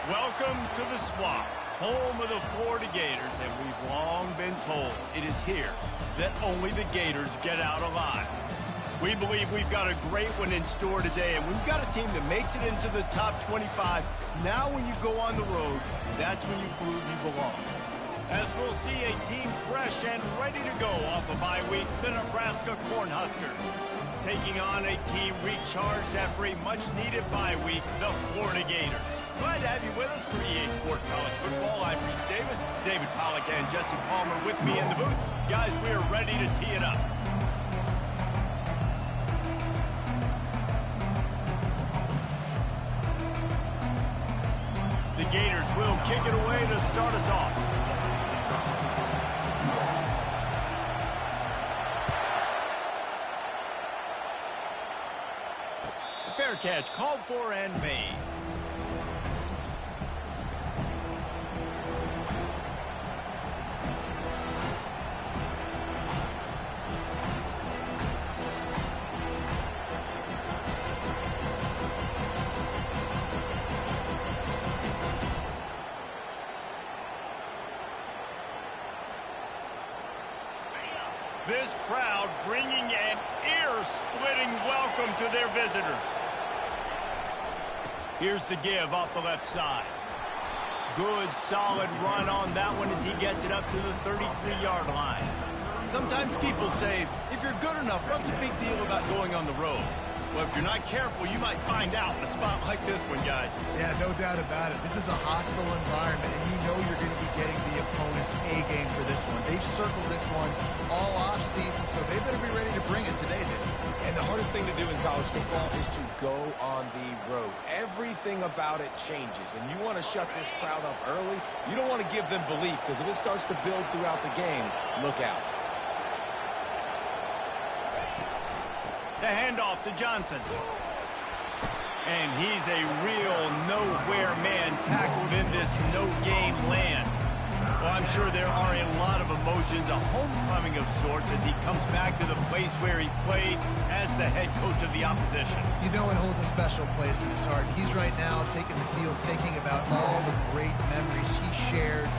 Welcome to the Swamp, home of the Florida Gators, and we've long been told it is here that only the Gators get out alive. We believe we've got a great one in store today, and we've got a team that makes it into the top 25. Now when you go on the road, that's when you prove you belong. As we'll see a team fresh and ready to go off a bye week, the Nebraska Cornhuskers. Taking on a team recharged after a much-needed bye week, the Florida Gators. Glad to have you with us for EA Sports College Football. I'm Reese Davis, David Pollack, and Jesse Palmer with me in the booth. Guys, we are ready to tee it up. The Gators will kick it away to start us off. Fair catch called for and made. This crowd bringing an ear-splitting welcome to their visitors. Here's the give off the left side. Good, solid run on that one as he gets it up to the 33-yard line. Sometimes people say, if you're good enough, what's the big deal about going on the road? Well, if you're not careful, you might find out in a spot like this one, guys. Yeah, no doubt about it. This is a hostile environment, and you know you're going to be getting the opponent's A-game for this one. They've circled this one all off-season, so they better be ready to bring it today, then. And the hardest thing to do in college football is to go on the road. Everything about it changes, and you want to shut this crowd up early. You don't want to give them belief, because if it starts to build throughout the game, look out. The handoff to Johnson. And he's a real nowhere man tackled in this no-game land. Well, I'm sure there are a lot of emotions, a homecoming of sorts as he comes back to the place where he played as the head coach of the opposition. You know it holds a special place in his heart. He's right now taking the field thinking about all the great memories he shared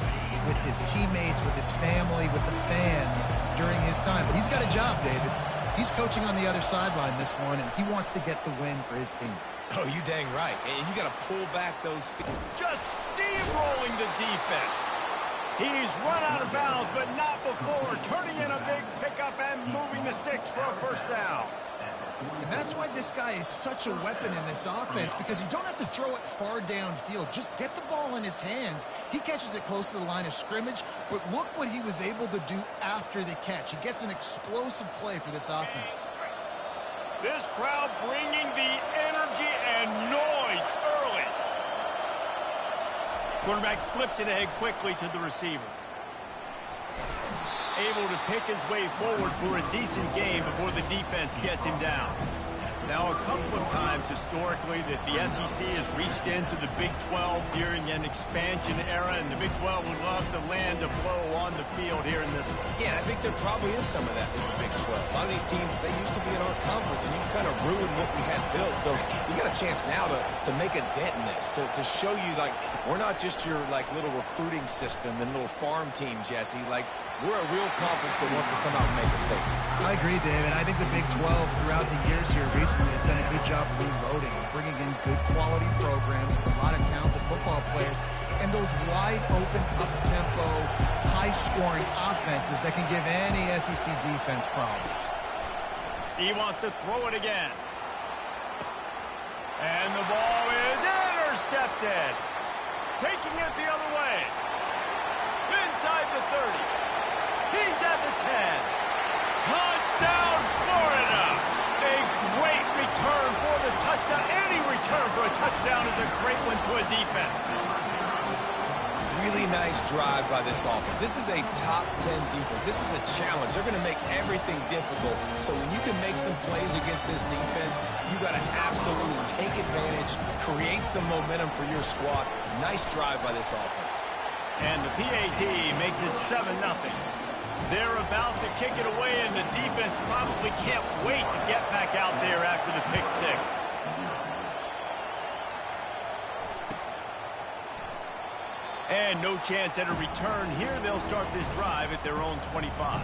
with his teammates, with his family, with the fans during his time. But he's got a job, David. He's coaching on the other sideline this one, and he wants to get the win for his team. Oh, you dang right. And you got to pull back those feet. Just steamrolling the defense. He's run out of bounds, but not before turning in a big pickup and moving the sticks for a first down. And that's why this guy is such a weapon in this offense, because you don't have to throw it far downfield. Just get the ball in his hands. He catches it close to the line of scrimmage, but look what he was able to do after the catch. He gets an explosive play for this offense. This crowd bringing the energy and noise early. Quarterback flips it ahead quickly to the receiver. Able to pick his way forward for a decent game before the defense gets him down. Now, a couple of times historically that the SEC has reached into the Big 12 during an expansion era, and the Big 12 would love to land a blow on the field here in this one. Yeah, I think there probably is some of that in the Big 12. A lot of these teams, they used to be in our conference, and you've kind of ruined what we had built. So you got a chance now to make a dent in this, to show you, like, we're not just your, like, little recruiting system and little farm team, Jesse. Like, we're a real conference that wants to come out and make a statement. I agree, David. I think the Big 12 throughout the years here recently has done a good job reloading and bringing in good quality programs with a lot of talented football players and those wide open, up-tempo, high-scoring offenses that can give any SEC defense problems. He wants to throw it again. And the ball is intercepted. Taking it the other way. Inside the 30. He's at the 10. Touchdown, Florida. A great return for the touchdown. Any return for a touchdown is a great one to a defense. Really nice drive by this offense. This is a top 10 defense. This is a challenge. They're going to make everything difficult. So when you can make some plays against this defense, you got to absolutely take advantage, create some momentum for your squad. Nice drive by this offense. And the PAT makes it 7-0. They're about to kick it away, and the defense probably can't wait to get back out there after the pick six. And no chance at a return here. They'll start this drive at their own 25.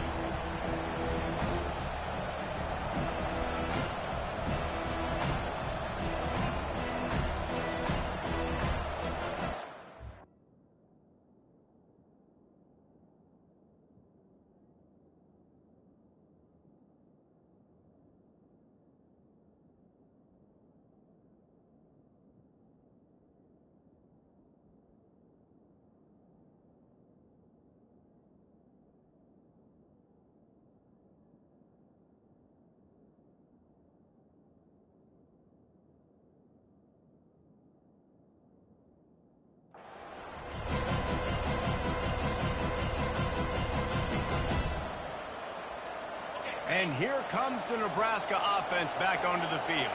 And here comes the Nebraska offense back onto the field.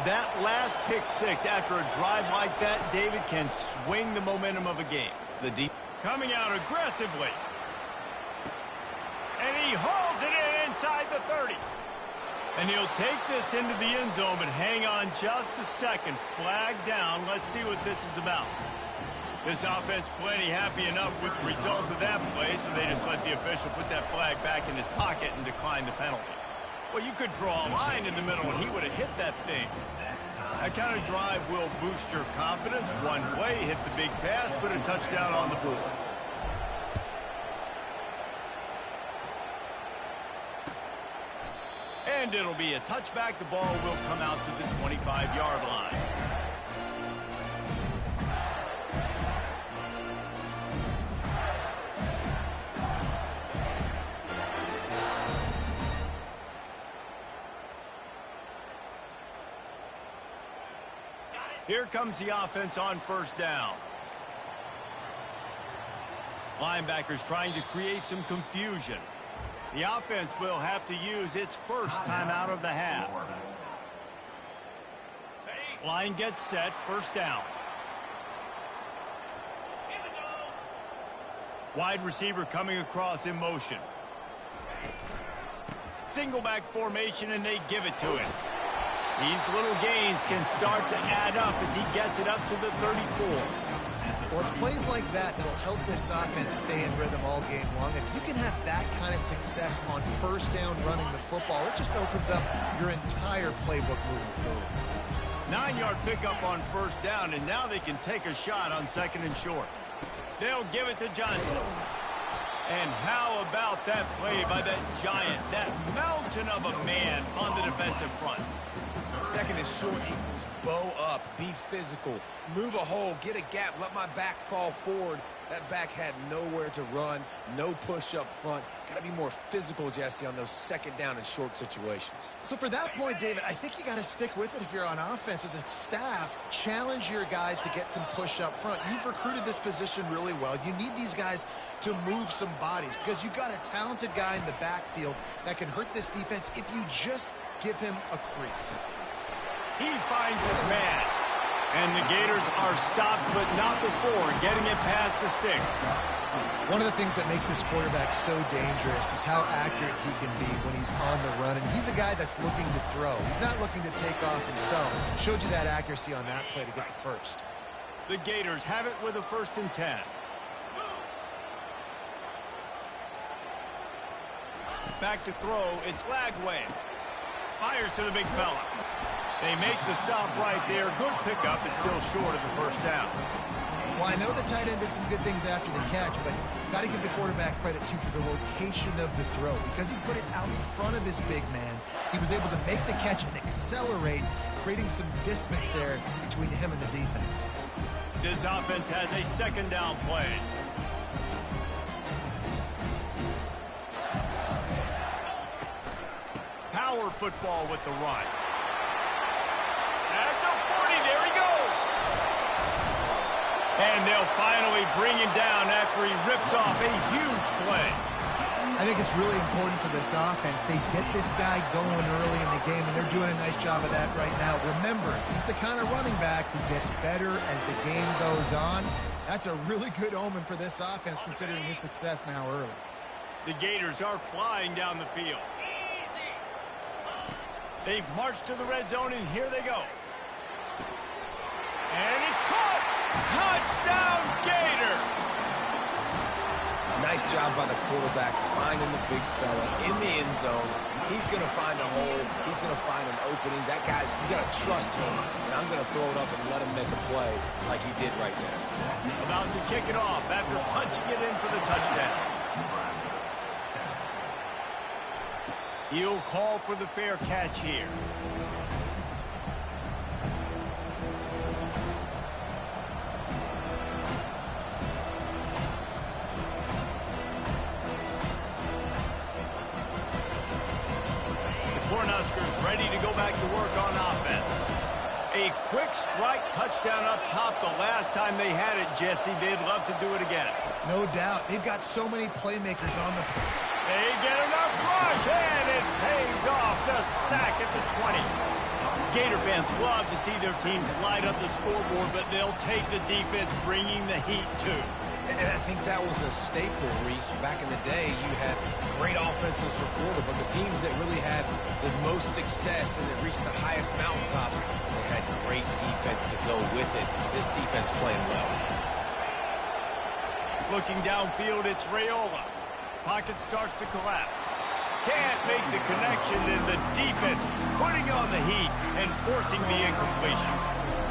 That last pick six after a drive like that, David, can swing the momentum of a game. The deep coming out aggressively. And he hauls it in inside the 30. And he'll take this into the end zone, but hang on just a second. Flag down. Let's see what this is about. This offense plenty happy enough with the result of that play, so they just let the official put that flag back in his pocket and decline the penalty. Well, you could draw a line in the middle, and he would have hit that thing. That kind of drive will boost your confidence. One play, hit the big pass, put a touchdown on the board. And it'll be a touchback. The ball will come out to the 25-yard line. Here comes the offense on first down. Linebackers trying to create some confusion. The offense will have to use its first timeout of the half. Line gets set, first down. Wide receiver coming across in motion. Single back formation, and they give it to him. These little gains can start to add up as he gets it up to the 34. Well, it's plays like that that'll help this offense stay in rhythm all game long. If you can have that kind of success on first down running the football, it just opens up your entire playbook moving forward. 9-yard pickup on first down, and now they can take a shot on second and short. They'll give it to Johnson. And how about that play by that giant, that mountain of a man on the defensive front? Second and short equals bow up, be physical, move a hole, get a gap, let my back fall forward. That back had nowhere to run, no push up front. Got to be more physical, Jesse, on those second down and short situations. So for that point, David, I think you got to stick with it if you're on offense. As a staff, challenge your guys to get some push up front. You've recruited this position really well. You need these guys to move some bodies because you've got a talented guy in the backfield that can hurt this defense if you just give him a crease. He finds his man. And the Gators are stopped, but not before getting it past the sticks. One of the things that makes this quarterback so dangerous is how accurate he can be when he's on the run. And he's a guy that's looking to throw. He's not looking to take off himself. Showed you that accuracy on that play to get the first. The Gators have it with a 1st and 10. Back to throw. It's Lagway. Fires to the big fella. They make the stop right there. Good pickup. It's still short of the first down. Well, I know the tight end did some good things after the catch, but got to give the quarterback credit, too, for the location of the throw. Because he put it out in front of his big man, he was able to make the catch and accelerate, creating some distance there between him and the defense. This offense has a second down play. Power football with the run. At the 40, there he goes. And they'll finally bring him down after he rips off a huge play. I think it's really important for this offense. They get this guy going early in the game, and they're doing a nice job of that right now. Remember, he's the kind of running back who gets better as the game goes on. That's a really good omen for this offense, considering his success now early. The Gators are flying down the field. They've marched to the red zone, and here they go. And it's caught! Touchdown, Gators! Nice job by the quarterback finding the big fella in the end zone. He's going to find a hole. He's going to find an opening. That guy's, you got to trust him. And I'm going to throw it up and let him make a play like he did right there. About to kick it off after punching it in for the touchdown. He'll call for the fair catch here. Cornhuskers ready to go back to work on offense. A quick strike touchdown up top the last time they had it, Jesse. They'd love to do it again. No doubt. They've got so many playmakers on the... They get enough rush, and it pays off. The sack at the 20. Gator fans love to see their teams light up the scoreboard, but they'll take the defense bringing the heat, too. And I think that was a staple, Reese. Back in the day, you had great offenses for Florida, but the teams that really had the most success and that reached the highest mountaintops, they had great defense to go with it. This defense playing well. Looking downfield, it's Raiola. Pocket starts to collapse. Can't make the connection, and the defense putting on the heat and forcing the incompletion.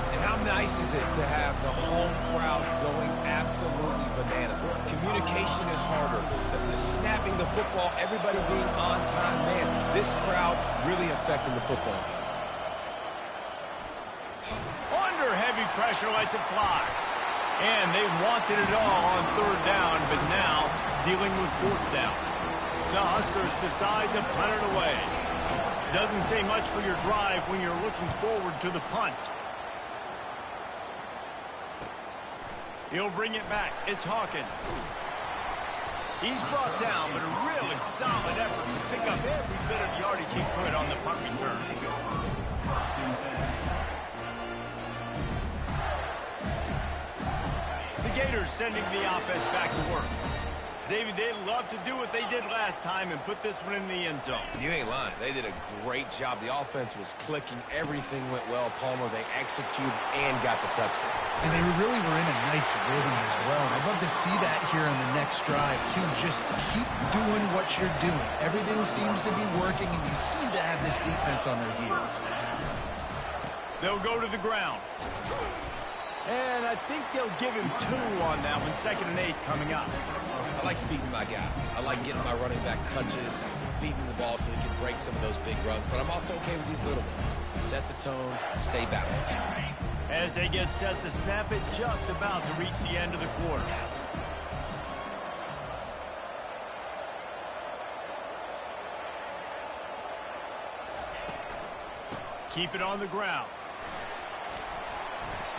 And how nice is it to have the home crowd going absolutely bananas? Communication is harder. The snapping the football, everybody being on time. Man, this crowd really affecting the football game. Under heavy pressure, lets it fly. And they wanted it all on third down, but now dealing with fourth down. The Huskers decide to punt it away. Doesn't say much for your drive when you're looking forward to the punt. He'll bring it back. It's Hawkins. He's brought down, but a really solid effort to pick up every bit of yardage he could on the punt return. The Gators sending the offense back to work. David, they'd love to do what they did last time and put this one in the end zone. You ain't lying. They did a great job. The offense was clicking. Everything went well. Palmer, they executed and got the touchdown. And they really were in a nice rhythm as well. And I'd love to see that here on the next drive, too. Just keep doing what you're doing. Everything seems to be working, and you seem to have this defense on their heels. They'll go to the ground. And I think they'll give him 2 on that one. 2nd and 8 coming up. I like feeding my guy. I like getting my running back touches, feeding the ball so he can break some of those big runs. But I'm also okay with these little ones. Set the tone, stay balanced. As they get set to snap it, just about to reach the end of the quarter. Keep it on the ground.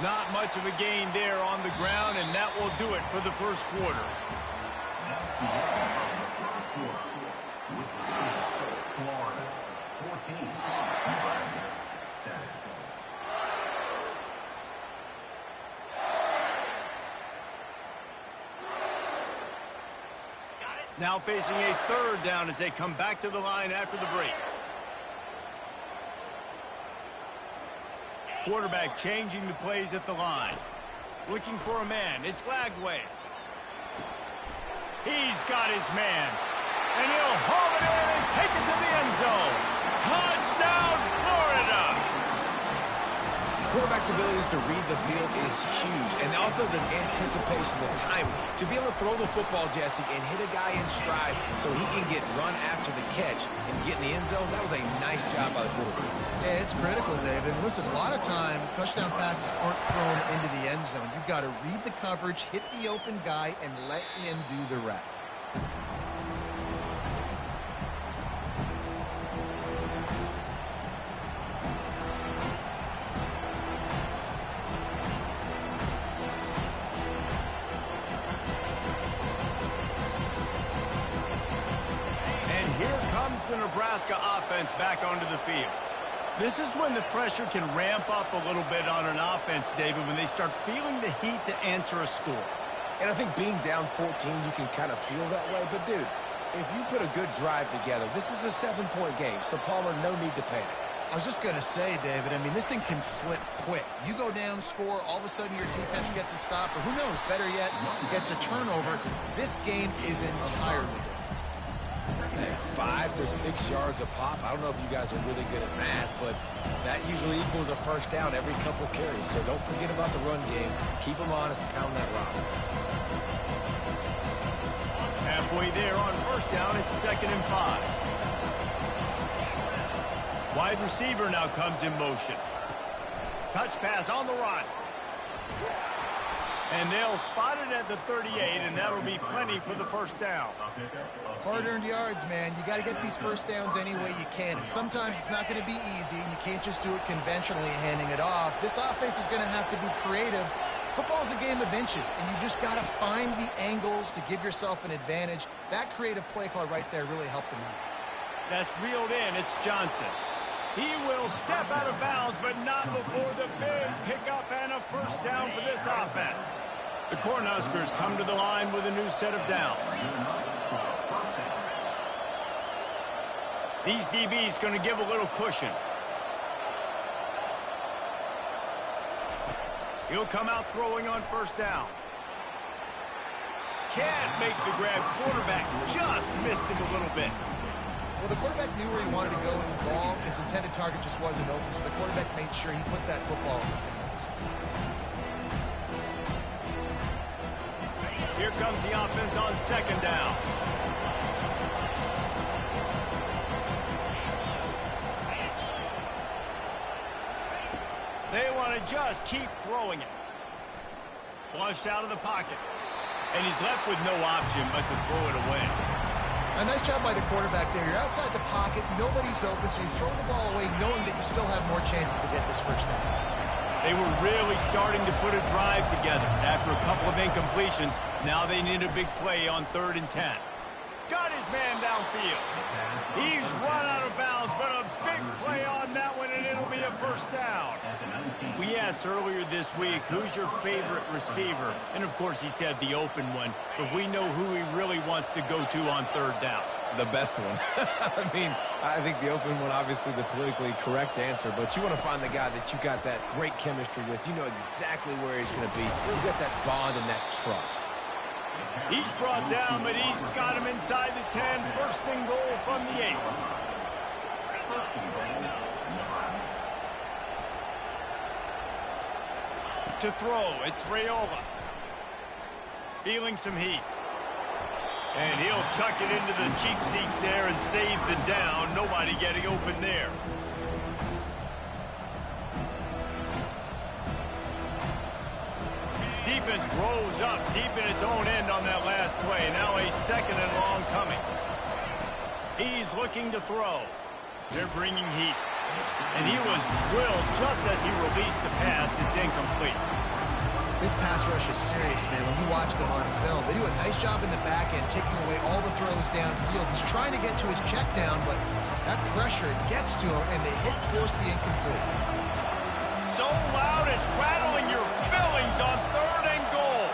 Not much of a gain there on the ground, and that will do it for the first quarter. Florida 14, Nebraska 7. Now facing a 3rd down as they come back to the line after the break. Quarterback changing the plays at the line. Looking for a man. It's Lagway. He's got his man. And he'll haul it in and take it to the end zone. Touchdown, Florida! Quarterback's abilities to read the field is huge. And also the anticipation, the timing. To be able to throw the football, Jesse, and hit a guy in stride so he can get run after the catch and get in the end zone, that was a nice job by the quarterback. Yeah, it's critical, David. Listen, a lot of times touchdown passes aren't thrown into the end zone. You've got to read the coverage, hit the open guy, and let him do the rest. The Nebraska offense back onto the field. This is when the pressure can ramp up a little bit on an offense, David, when they start feeling the heat to answer a score. And I think being down 14, you can kind of feel that way. But, dude, if you put a good drive together, this is a 7-point game, so Palmer, no need to panic. I was just going to say, David, I mean, this thing can flip quick. You go down, score, all of a sudden your defense gets a stop, or who knows, better yet, gets a turnover. This game is entirely different. Hey, 5 to 6 yards a pop. I don't know if you guys are really good at math, but that usually equals a first down every couple carries. So don't forget about the run game. Keep them honest and pound that rock. Halfway there on first down, it's 2nd and 5. Wide receiver now comes in motion. Touch pass on the run. And they'll spot it at the 38, and that'll be plenty for the first down. Hard-earned yards, man. You got to get these first downs any way you can. And sometimes it's not going to be easy, and you can't just do it conventionally handing it off. This offense is going to have to be creative. Football's a game of inches, and you just got to find the angles to give yourself an advantage. That creative play call right there really helped them out. That's reeled in. It's Johnson. He will step out of bounds, but not before the big pickup and a first down for this offense. The Cornhuskers come to the line with a new set of downs. These DBs going to give a little cushion. He'll come out throwing on first down. Can't make the grab. Quarterback just missed him a little bit. Well, the quarterback knew where he wanted to go with the ball. His intended target just wasn't open, so the quarterback made sure he put that football in the stands. Here comes the offense on 2nd down. They want to just keep throwing it. Flushed out of the pocket. And he's left with no option but to throw it away. A nice job by the quarterback there. You're outside the pocket, nobody's open, so you throw the ball away knowing that you still have more chances to get this first down. They were really starting to put a drive together. After a couple of incompletions, now they need a big play on 3rd and 10. Got his man downfield. He's run out of bounds, but a big play on that one, and it'll be a first down. We asked earlier this week, who's your favorite receiver? And, of course, he said the open one, but we know who he really wants to go to on 3rd down. The best one. I mean, I think the open one, obviously the politically correct answer, but you want to find the guy that you got that great chemistry with. You know exactly where he's going to be. You'll get that bond and that trust. He's brought down, but he's got him inside the 10. 1st and goal from the 8. To throw, it's Raiola. Feeling some heat. And he'll chuck it into the cheap seats there and save the down. Nobody getting open there. Defense rolls up deep in its own end on that last play. Now a 2nd and long coming. He's looking to throw. They're bringing heat. And he was drilled just as he released the pass. It's incomplete. This pass rush is serious, man. When you watch them on film, they do a nice job in the back end, taking away all the throws downfield. He's trying to get to his check down, but that pressure gets to him, and they force the incomplete. So loud it's rattling your fillings on 3rd and goal.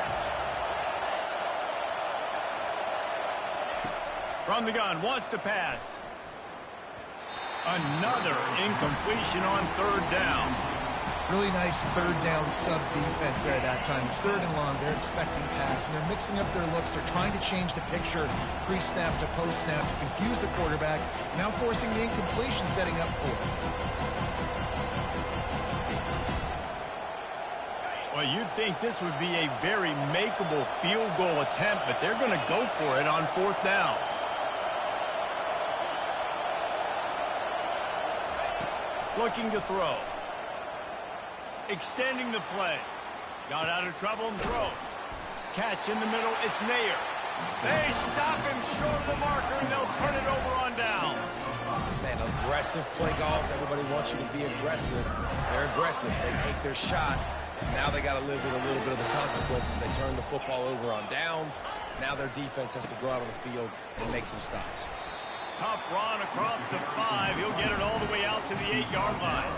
From the gun, wants to pass. Another incompletion on 3rd down. Really nice 3rd down sub-defense there at that time. It's 3rd and long. They're expecting pass, and they're mixing up their looks. They're trying to change the picture pre-snap to post-snap to confuse the quarterback, now forcing the incompletion, setting up for it. Well, you'd think this would be a very makeable field goal attempt, but they're going to go for it on 4th down. Looking to throw. Extending the play. Got out of trouble and throws. Catch in the middle. It's Nair. They stop him short of the marker, and they'll turn it over on downs. Man, aggressive play calls. Everybody wants you to be aggressive. They're aggressive. They take their shot. Now they got to live with a little bit of the consequences. They turn the football over on downs. Now their defense has to go out on the field and make some stops. Tough run across the 5. He'll get it all the way out to the 8-yard line.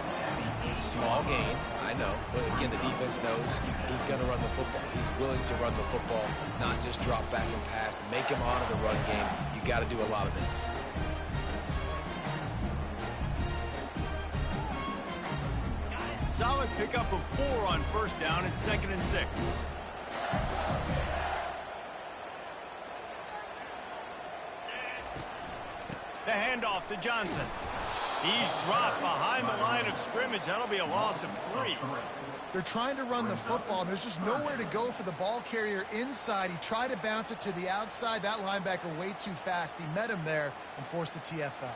Small gain, I know, but again, the defense knows he's going to run the football. He's willing to run the football, not just drop back and pass, make him honor the run game. You got to do a lot of this. solid pickup of 4 on first down and 2nd and 6. The handoff to Johnson. He's dropped behind the line of scrimmage. That'll be a loss of 3. They're trying to run the football, and there's just nowhere to go for the ball carrier inside. He tried to bounce it to the outside. That linebacker way too fast. He met him there and forced the TFL.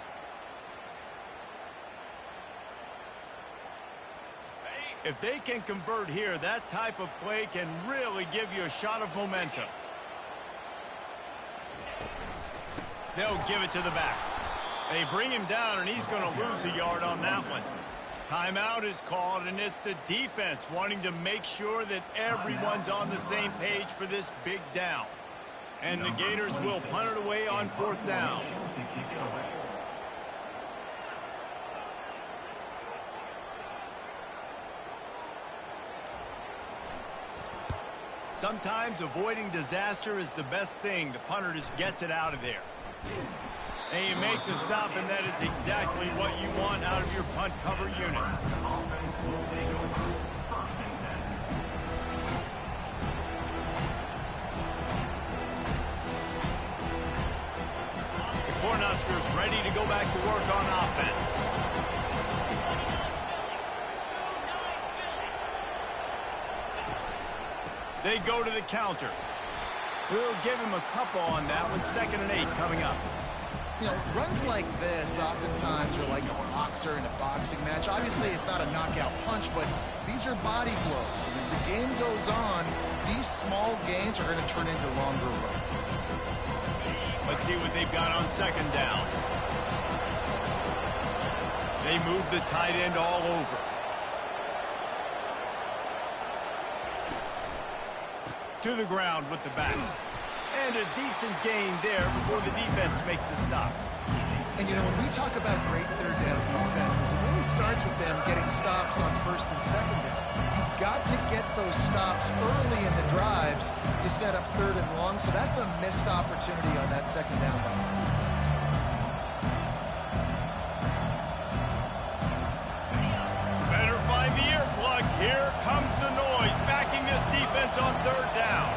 If they can convert here, that type of play can really give you a shot of momentum. They'll give it to the back. They bring him down, and he's going to lose a yard on that one. Timeout is called, and it's the defense wanting to make sure that everyone's on the same page for this big down. And the Gators will punt it away on 4th down. Sometimes avoiding disaster is the best thing. The punter just gets it out of there. And you make the stop, and that is exactly what you want out of your punt cover unit. Offense will take over 1st and 10. The Cornhuskers ready to go back to work on offense. They go to the counter. We'll give him a couple on that one. 2nd and 8 coming up. You know, runs like this oftentimes are like a boxer in a boxing match. Obviously, it's not a knockout punch, but these are body blows. And as the game goes on, these small gains are going to turn into longer runs. Let's see what they've got on 2nd down. They move the tight end all over. To the ground with the back. And a decent gain there before the defense makes the stop. And, you know, when we talk about great 3rd down defenses, it really starts with them getting stops on 1st and 2nd down. You've got to get those stops early in the drives to set up 3rd and long, so that's a missed opportunity on that 2nd down by this defense. Better find the earplugs. Here comes the noise, backing this defense on 3rd down.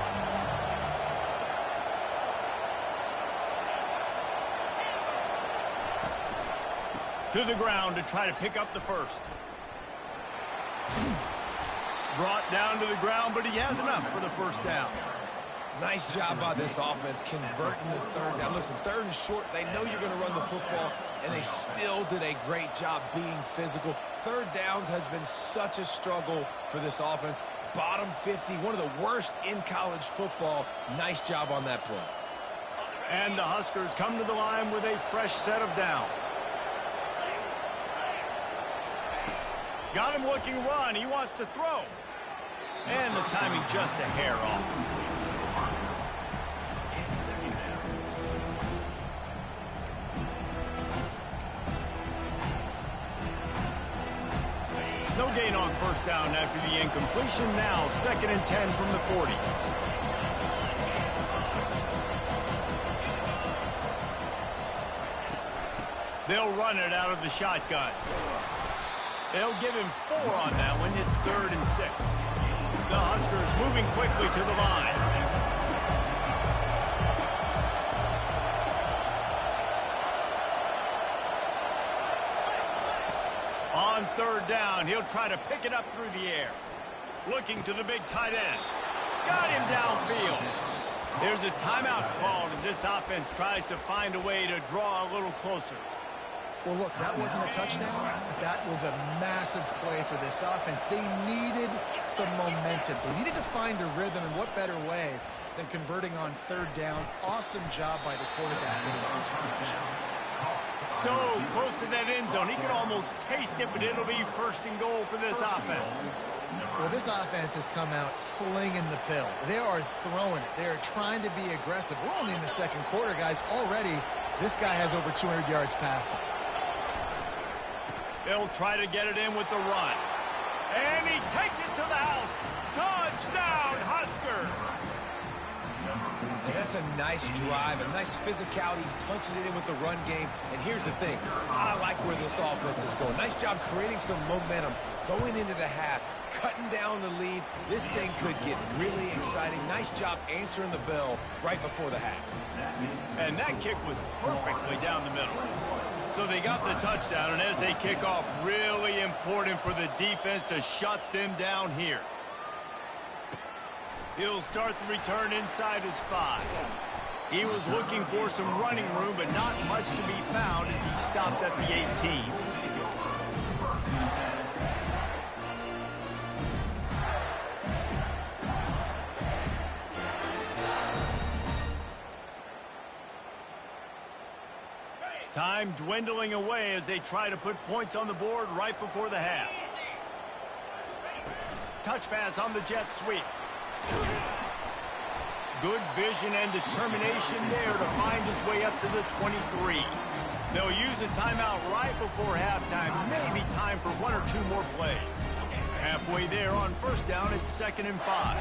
To the ground to try to pick up the 1st. Brought down to the ground, but he has enough for the 1st down. Nice job by this offense converting the 3rd down. Listen, 3rd and short, they know you're going to run the football, and they still did a great job being physical. 3rd downs has been such a struggle for this offense. Bottom 50, one of the worst in college football. Nice job on that play. And the Huskers come to the line with a fresh set of downs. Got him looking run. He wants to throw. And the timing just a hair off. No gain on 1st down after the incompletion. Now 2nd and 10 from the 40. They'll run it out of the shotgun. They'll give him 4 on that one. It's 3rd and 6. The Huskers moving quickly to the line. On 3rd down, he'll try to pick it up through the air. Looking to the big tight end. Got him downfield. There's a timeout called as this offense tries to find a way to draw a little closer. Well, look, that wasn't a touchdown. That was a massive play for this offense. They needed some momentum. They needed to find a rhythm, and what better way than converting on 3rd down. Awesome job by the quarterback getting through his protection. So close to that end zone. He can almost taste it, but it'll be 1st and goal for this offense. Well, this offense has come out slinging the pill. They are throwing it. They are trying to be aggressive. We're only in the 2nd quarter, guys. Already, this guy has over 200 yards passing. They'll try to get it in with the run. And he takes it to the house. Touchdown, Huskers! And that's a nice drive, a nice physicality, punching it in with the run game. And here's the thing, I like where this offense is going. Nice job creating some momentum, going into the half, cutting down the lead. This thing could get really exciting. Nice job answering the bell right before the half. And that kick was perfectly down the middle. So they got the touchdown, and as they kick off, really important for the defense to shut them down here. He'll start the return inside his 5. He was looking for some running room, but not much to be found as he stopped at the 18. Time dwindling away as they try to put points on the board right before the half. Touch pass on the jet sweep. Good vision and determination there to find his way up to the 23. They'll use a timeout right before halftime. Maybe time for 1 or 2 more plays. Halfway there on first down, it's 2nd and 5.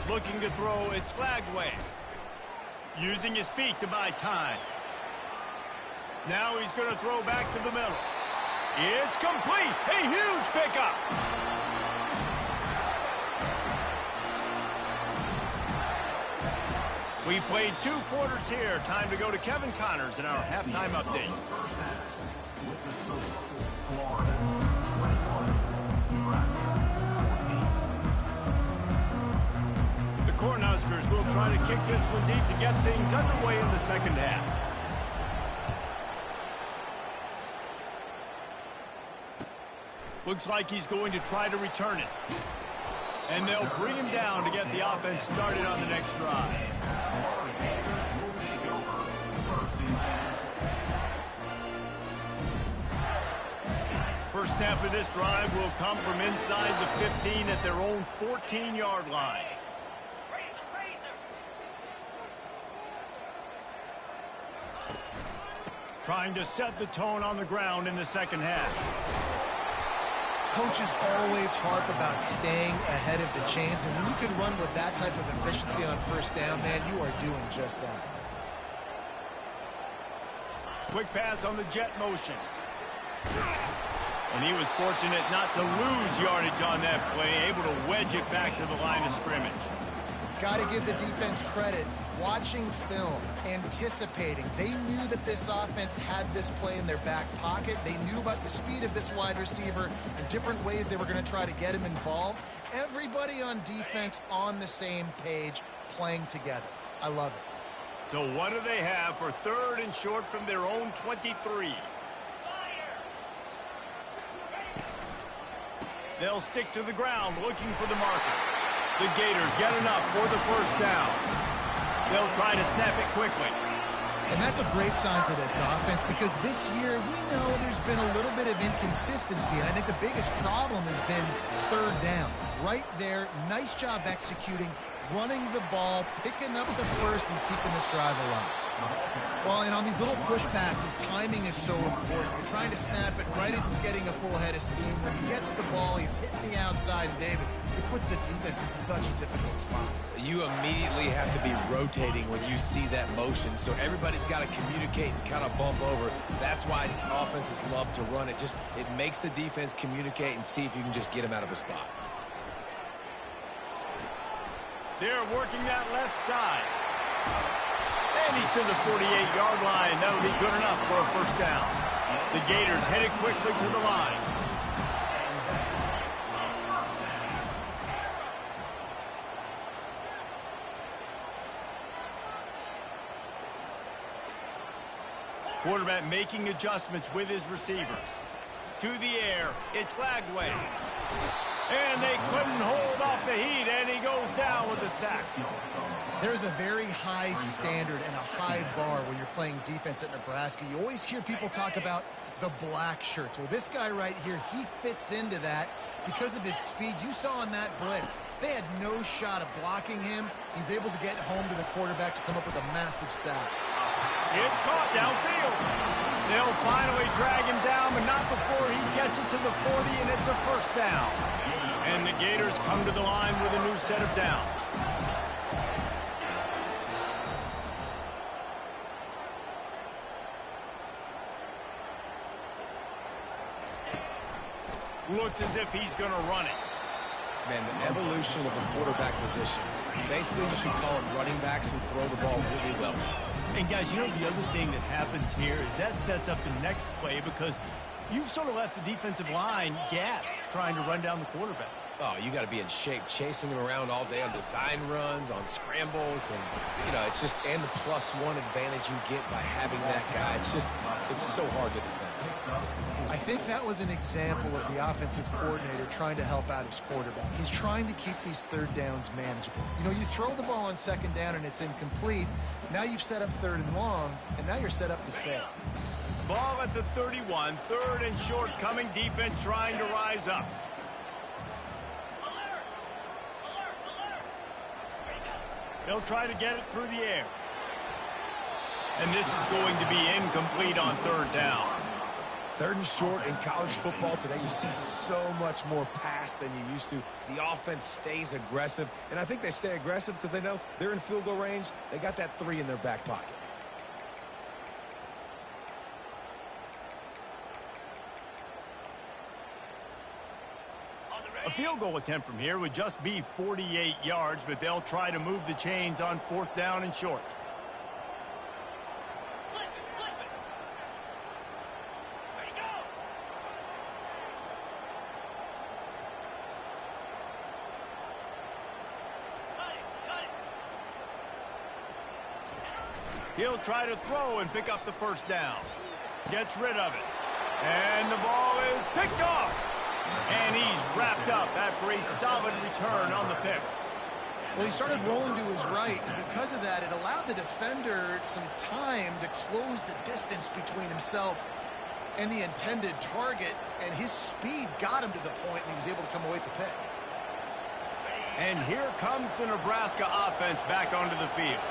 Looking to throw, it's Glagway. Using his feet to buy time. Now he's going to throw back to the middle. It's complete. A huge pickup. We've played 2 quarters here. Time to go to Kevin Connors in our halftime update. The Cornhuskers will try to kick this one deep to get things underway in the second half. Looks like he's going to try to return it. And they'll bring him down to get the offense started on the next drive. First snap of this drive will come from inside the 15 at their own 14-yard line. Trying to set the tone on the ground in the second half. Coaches always harp about staying ahead of the chains, and when you can run with that type of efficiency on first down, man, you are doing just that. Quick pass on the jet motion. And he was fortunate not to lose yardage on that play, able to wedge it back to the line of scrimmage. Got to give the defense credit. Watching film, anticipating. They knew that this offense had this play in their back pocket. They knew about the speed of this wide receiver and different ways they were going to try to get him involved. Everybody on defense on the same page, playing together. I love it. So what do they have for 3rd and short from their own 23? They'll stick to the ground looking for the marker. The Gators get enough for the first down. They'll try to snap it quickly. And that's a great sign for this offense because this year we know there's been a little bit of inconsistency. And I think the biggest problem has been 3rd down. Right there, nice job executing, running the ball, picking up the first, and keeping this drive alive. Well, and on these little push passes, timing is so important. You're trying to snap it right as he's getting a full head of steam. When he gets the ball, he's hitting the outside, and David, it puts the defense in such a difficult spot. You immediately have to be rotating when you see that motion, so everybody's got to communicate and kind of bump over. That's why offenses love to run it. It makes the defense communicate and see if you can just get him out of a spot. They're working that left side. And he's to the 48-yard line. That'll be good enough for a first down. The Gators headed quickly to the line. Quarterback making adjustments with his receivers. To the air, it's Glagway. And they couldn't hold off the heat, and he goes down with the sack. There's a very high standard and a high bar when you're playing defense at Nebraska. You always hear people talk about the black shirts. Well, this guy right here, he fits into that because of his speed. You saw on that blitz, they had no shot of blocking him. He's able to get home to the quarterback to come up with a massive sack. It's caught downfield. They'll finally drag him down, but not before he gets it to the 40, and it's a first down. And the Gators come to the line with a new set of downs. Looks as if he's going to run it. Man, the evolution of the quarterback position. Basically, you should call them running backs who throw the ball really well. And guys, you know the other thing that happens here is that sets up the next play because you've sort of left the defensive line gassed trying to run down the quarterback. Oh, you got to be in shape chasing him around all day on design runs, on scrambles, and, you know, it's just, and the +1 advantage you get by having that guy. It's just, it's so hard to defend. I think that was an example of the offensive coordinator trying to help out his quarterback. He's trying to keep these third downs manageable. You know, you throw the ball on second down and it's incomplete. Now you've set up third and long, and now you're set up to fail. Ball at the 31, third and short, coming defense trying to rise up. They'll try to get it through the air. And this is going to be incomplete on third down. Third and short in college football today, you see so much more pass than you used to. The offense stays aggressive, and I think they stay aggressive because they know they're in field goal range. They got that 3 in their back pocket. A field goal attempt from here would just be 48 yards, but they'll try to move the chains on fourth down and short. He'll try to throw and pick up the first down. Gets rid of it. And the ball is picked off. And he's wrapped up after a solid return on the pick. Well, he started rolling to his right, and because of that, it allowed the defender some time to close the distance between himself and the intended target, and his speed got him to the point, and he was able to come away with the pick. And here comes the Nebraska offense back onto the field.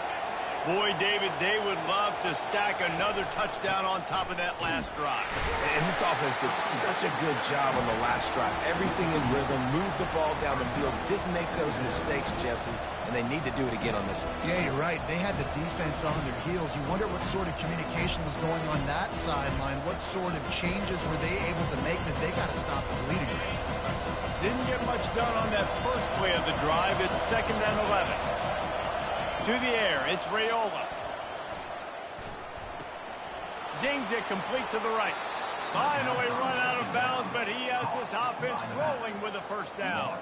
Boy, David, they would love to stack another touchdown on top of that last drive. And this offense did such a good job on the last drive. Everything in rhythm, moved the ball down the field, didn't make those mistakes, Jesse, and they need to do it again on this one. Yeah, you're right. They had the defense on their heels. You wonder what sort of communication was going on that sideline. What sort of changes were they able to make because they got to stop the bleeding. Didn't get much done on that first play of the drive. It's 2nd and 11. To the air, it's Raiola. Zings it complete to the right. Finally run out of bounds, but he has this offense rolling with a first down.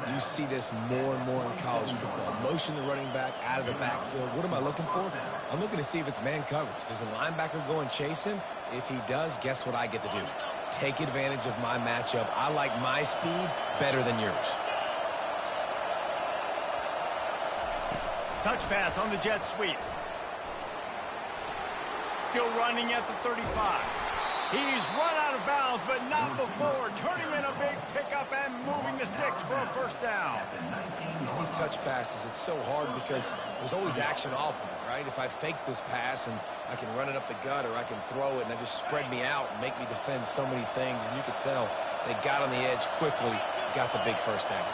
You see this more and more in college football. Motion the running back out of the backfield. What am I looking for? I'm looking to see if it's man coverage. Does the linebacker go and chase him? If he does, guess what I get to do? Take advantage of my matchup. I like my speed better than yours. Touch pass on the jet sweep. Still running at the 35. He's run out of bounds, but not before turning in a big pickup and moving the sticks for a first down. These touch passes, it's so hard because there's always action off of it, right? If I fake this pass and I can run it up the gut or I can throw it and they just spread me out and make me defend so many things, and you could tell they got on the edge quickly, got the big first down.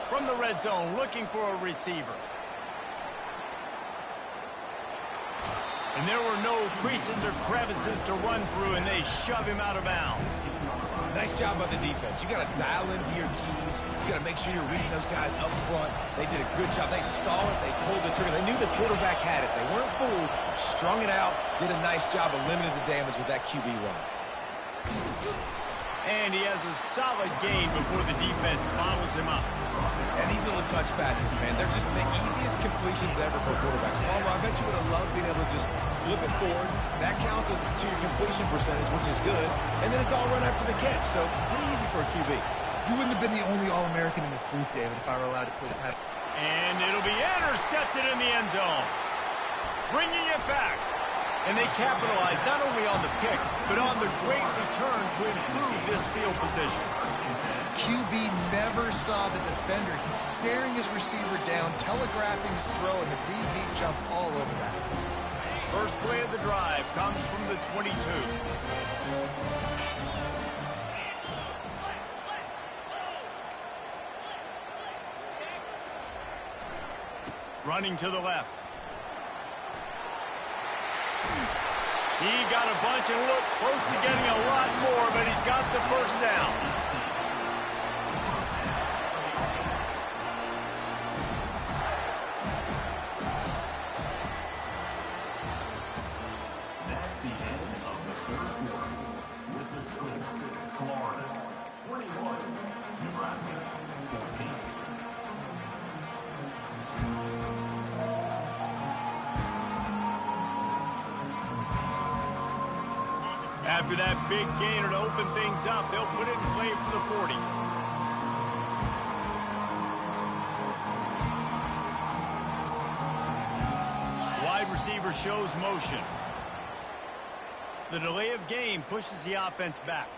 From the red zone, looking for a receiver. And there were no creases or crevices to run through, and they shove him out of bounds. Nice job by the defense. You got to dial into your keys. You got to make sure you're reading those guys up front. They did a good job. They saw it. They pulled the trigger. They knew the quarterback had it. They weren't fooled. Strung it out. Did a nice job of limiting the damage with that QB run. And he has a solid gain before the defense bottles him up. And these little touch passes, man, they're just the easiest completions ever for quarterbacks. Palmer, I bet you would have loved being able to just flip it forward. That counts as to your completion percentage, which is good. And then it's all run after the catch, so pretty easy for a QB. You wouldn't have been the only All-American in this booth, David, if I were allowed to put it. And it'll be intercepted in the end zone. Bringing it back. And they capitalized not only on the pick, but on the great return to improve this field position. QB never saw the defender. He's staring his receiver down, telegraphing his throw, and the DB jumped all over that. First play of the drive comes from the 22. Running to the left. He got a bunch and looked close to getting a lot more, but he's got the first down. That's the end of the third quarter. With the score, Florida 21, Nebraska 14. After that big gainer to open things up, they'll put it in play from the 40. Wide receiver shows motion. The delay of game pushes the offense back.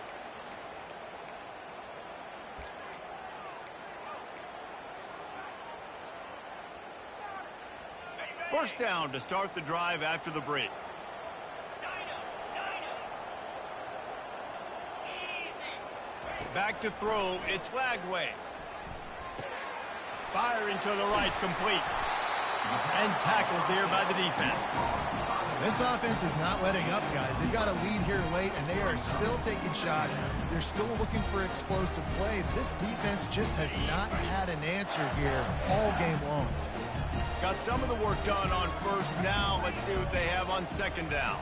First down to start the drive after the break. Back to throw, it's Lagway. Firing to the right, complete. And tackled there by the defense. This offense is not letting up, guys. They've got a lead here late, and they are still taking shots. They're still looking for explosive plays. This defense just has not had an answer here all game long. Got some of the work done on first. Now let's see what they have on second down.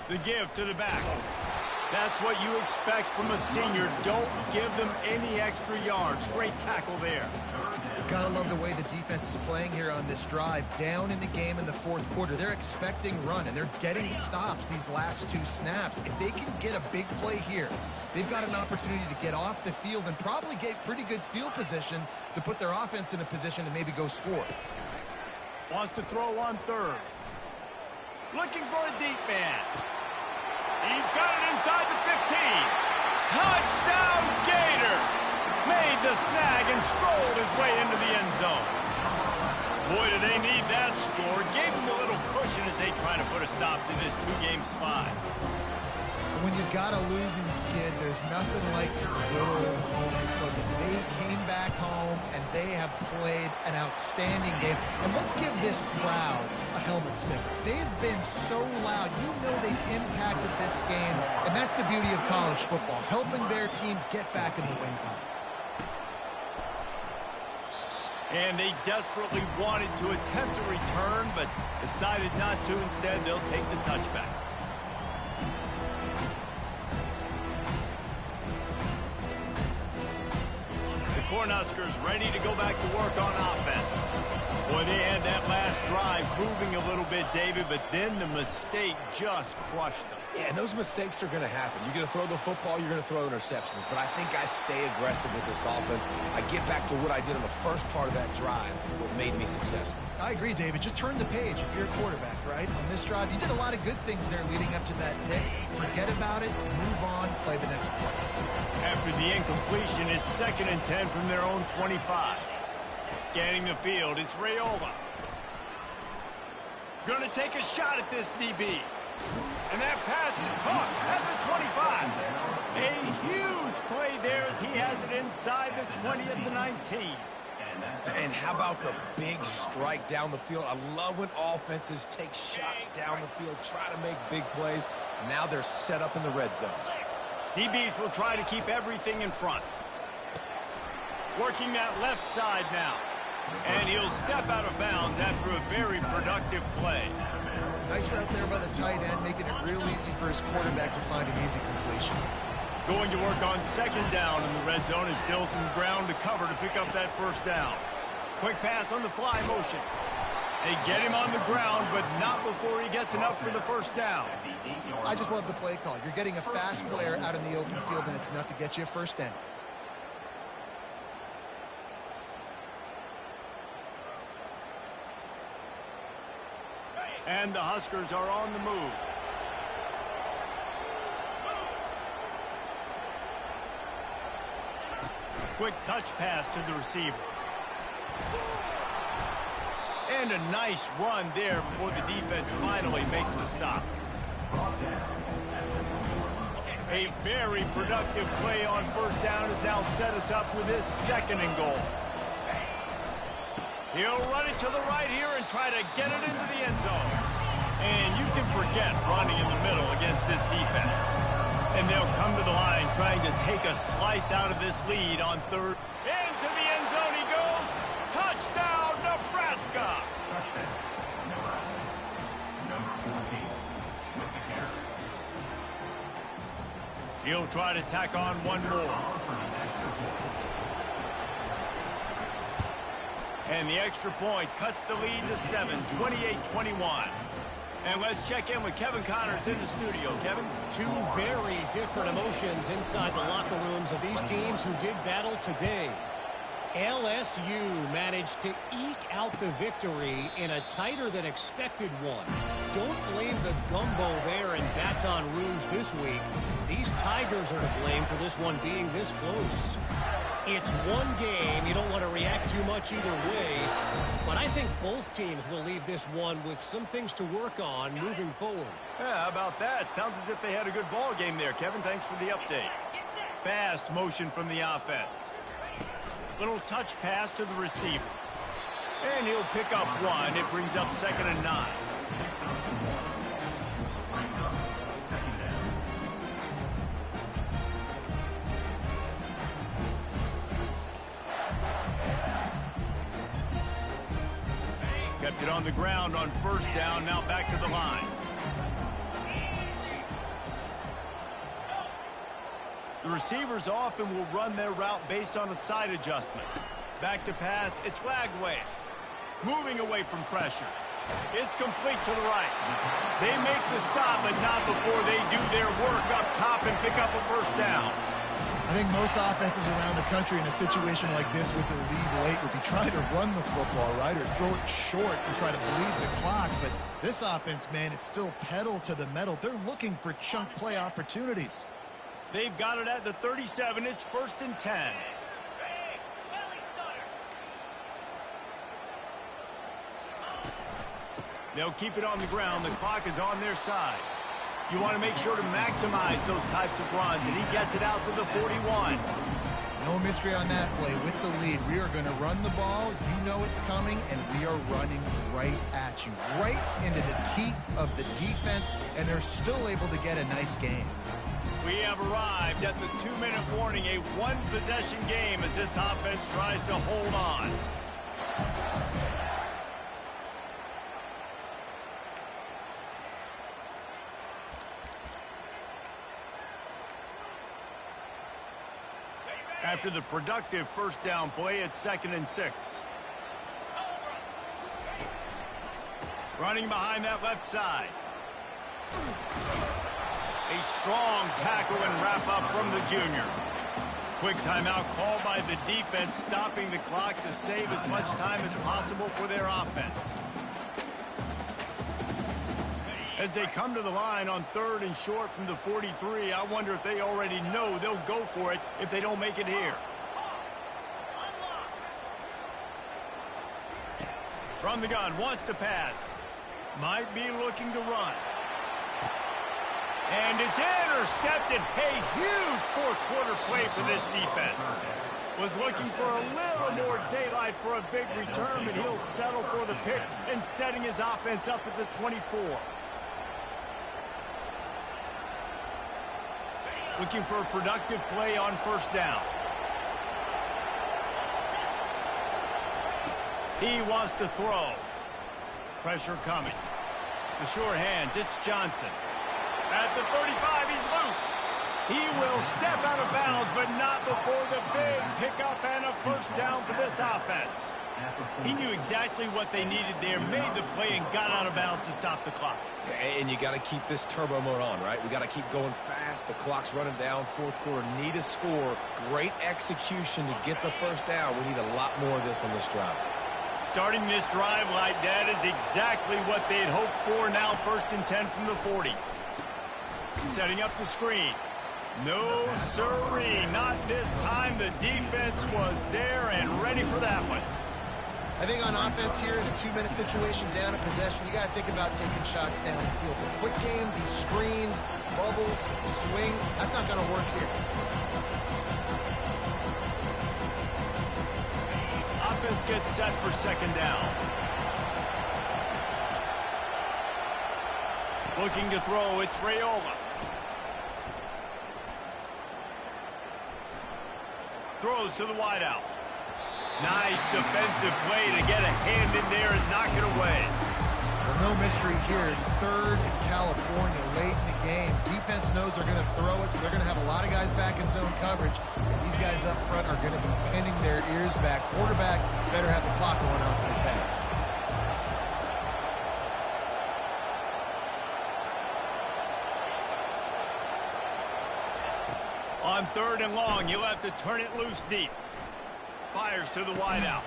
The give to the back. That's what you expect from a senior. Don't give them any extra yards. Great tackle there. Gotta love the way the defense is playing here on this drive. Down in the game in the fourth quarter. They're expecting run, and they're getting stops these last two snaps. If they can get a big play here, they've got an opportunity to get off the field and probably get pretty good field position to put their offense in a position to maybe go score. Wants to throw on third. Looking for a deep man. He's got it inside the 15. Touchdown, Gator! Made the snag and strolled his way into the end zone. Boy, do they need that score. Gave them a little cushion as they try to put a stop to this two-game slide. When you've got a losing skid, there's nothing like some good old home cooking. They came back home, and they have played an outstanding game. And let's give this crowd a helmet sniffer. They've been so loud. You know they've impacted this game, and that's the beauty of college football, helping their team get back in the win column. And they desperately wanted to attempt a return, but decided not to. Instead, they'll take the touchback. Cornhuskers ready to go back to work on offense. Boy, they had that last drive moving a little bit, David, but then the mistake just crushed them. Yeah, and those mistakes are going to happen. You're going to throw the football, you're going to throw interceptions. But I think I stay aggressive with this offense. I get back to what I did on the first part of that drive, what made me successful. I agree, David. Just turn the page if you're a quarterback, right? On this drive, you did a lot of good things there leading up to that pick. Forget about it, move on, play the next play. After the incompletion, it's 2nd and 10 from their own 25. Scanning the field, it's Raiola. Going to take a shot at this DB. And that pass is caught at the 25. A huge play there as he has it inside the 20 at the 19. And how about the big strike down the field? I love when offenses take shots down the field, try to make big plays. Now they're set up in the red zone. DBs will try to keep everything in front. Working that left side now. And he'll step out of bounds after a very productive play. Nice route there by the tight end, making it real easy for his quarterback to find an easy completion. Going to work on 2nd down in the red zone, is still some ground to cover to pick up that first down. Quick pass on the fly motion. They get him on the ground, but not before he gets enough for the first down. I just love the play call. You're getting a fast player out in the open field, and it's enough to get you a first down. And the Huskers are on the move. quick touch pass to the receiver. And a nice run there before the defense finally makes the stop. A very productive play on first down has now set us up with this 2nd and goal. He'll run it to the right here and try to get it into the end zone. And you can forget running in the middle against this defense. And they'll come to the line trying to take a slice out of this lead on 3rd. Into the end zone he goes. Touchdown, Nebraska! Touchdown, Nebraska. Number 14 with the carry. He'll try to tack on one more. And the extra point cuts the lead to 7, 28-21. And let's check in with Kevin Connors in the studio. Kevin? Two very different emotions inside the locker rooms of these teams who did battle today. LSU managed to eke out the victory in a tighter than expected one. Don't blame the gumbo there in Baton Rouge this week. These Tigers are to blame for this one being this close. It's one game. You don't want to react too much either way. But I think both teams will leave this one with some things to work on moving forward. Yeah, how about that? Sounds as if they had a good ball game there, Kevin. Thanks for the update. Fast motion from the offense. Little touch pass to the receiver. And he'll pick up one. It brings up 2nd and 9. Kept it on the ground on first down. Now back to the line. The receivers often will run their route based on a side adjustment. Back to pass, it's Lagway. Moving away from pressure. It's complete to the right. They make the stop, but not before they do their work up top and pick up a first down. I think most offenses around the country in a situation like this with the lead late would be trying to run the football, right, or throw it short and try to bleed the clock. But this offense, man, it's still pedal to the metal. They're looking for chunk play opportunities. They've got it at the 37. It's 1st and 10. They'll keep it on the ground. The clock is on their side. You want to make sure to maximize those types of runs, and he gets it out to the 41. No mystery on that play. With the lead, we are going to run the ball. You know it's coming, and we are running right at you, right into the teeth of the defense, and they're still able to get a nice game. We have arrived at the 2-minute warning, a one-possession game as this offense tries to hold on. After the productive first down play, it's 2nd and 6. Running behind that left side. A strong tackle and wrap up from the junior. Quick timeout called by the defense, stopping the clock to save as much time as possible for their offense. As they come to the line on 3rd and short from the 43, I wonder if they already know they'll go for it if they don't make it here. From the gun, wants to pass. Might be looking to run. And it's intercepted. A huge fourth-quarter play for this defense. Was looking for a little more daylight for a big return, but he'll settle for the pick and setting his offense up at the 24. Looking for a productive play on first down. He wants to throw. Pressure coming. The short hands, it's Johnson. At the 35, he's loose. He will step out of bounds, but not before the big pickup and a first down for this offense. He knew exactly what they needed there, made the play, and got out of bounds to stop the clock. And you got to keep this turbo mode on, right? We got to keep going fast. The clock's running down. Fourth quarter, need a score. Great execution to get the first down. We need a lot more of this on this drive. Starting this drive like that is exactly what they'd hoped for. Now 1st and 10 from the 40. Setting up the screen. No, sirree, not this time. The defense was there and ready for that one. I think on offense here, in a 2-minute situation, down a possession, you got to think about taking shots down the field. The quick game, these screens, bubbles, swings, that's not going to work here. Offense gets set for second down. Looking to throw, it's Raiola. Throws to the wideout. Nice defensive play to get a hand in there and knock it away. Well, no mystery here. 3rd in California late in the game. Defense knows they're going to throw it, so they're going to have a lot of guys back in zone coverage. And these guys up front are going to be pinning their ears back. Quarterback better have the clock going off in his head. On 3rd and long, you'll have to turn it loose deep. Fires to the wideout.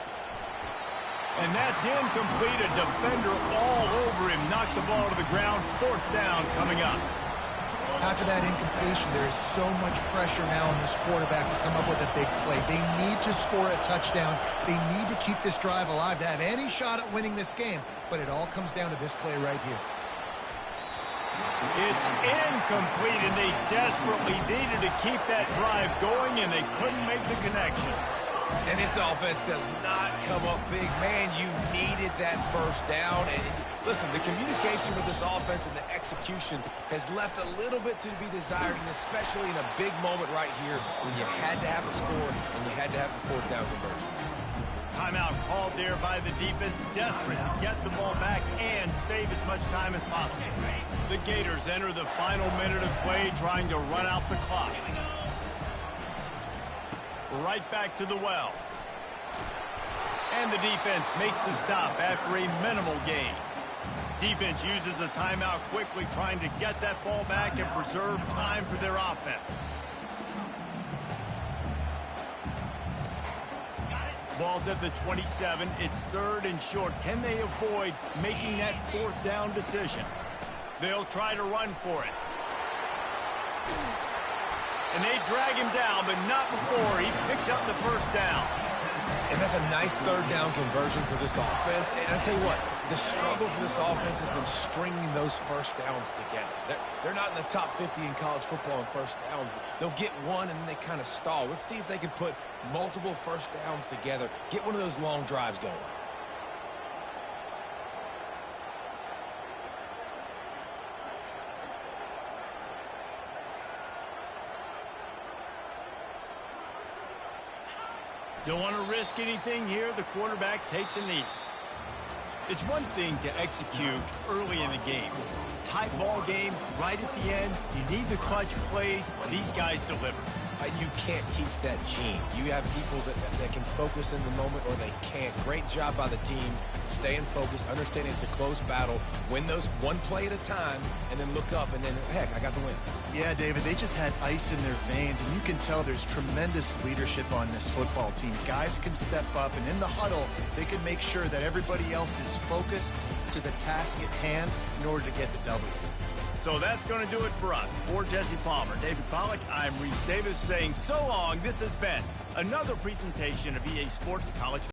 And that's incomplete. A defender all over him. Knocked the ball to the ground. 4th down coming up. After that incompletion, there is so much pressure now on this quarterback to come up with a big play. They need to score a touchdown. They need to keep this drive alive to have any shot at winning this game. But it all comes down to this play right here. It's incomplete, and they desperately needed to keep that drive going, and they couldn't make the connection. And this offense does not come up big. Man, you needed that first down. And listen, the communication with this offense and the execution has left a little bit to be desired, and especially in a big moment right here when you had to have a score and you had to have the 4th down conversion. Timeout called there by the defense, desperate to get the ball back and save as much time as possible. The Gators enter the final minute of play, trying to run out the clock. Right back to the well. And the defense makes the stop after a minimal gain. Defense uses a timeout quickly, trying to get that ball back and preserve time for their offense. Ball's at the 27. It's 3rd and short. Can they avoid making that 4th down decision? They'll try to run for it. And they drag him down, but not before he picks up the 1st down. And that's a nice 3rd down conversion for this offense. And I'll tell you what, the struggle for this offense has been stringing those 1st downs together. They're not in the top 50 in college football on 1st downs. They'll get one and then they kind of stall. Let's see if they can put multiple 1st downs together, get one of those long drives going. Don't want to risk anything here. The quarterback takes a knee. It's one thing to execute early in the game. Tight ball game, right at the end. You need the clutch plays. These guys deliver. You can't teach that gene. You have people that can focus in the moment or they can't. Great job by the team, staying focused, understanding it's a close battle, win those one play at a time, and then look up, and then, heck, I got the win. Yeah, David, they just had ice in their veins, and you can tell there's tremendous leadership on this football team. Guys can step up, and in the huddle, they can make sure that everybody else is focused to the task at hand in order to get the W. So that's going to do it for us. For Jesse Palmer, David Pollack, I'm Reese Davis saying so long. This has been another presentation of EA Sports College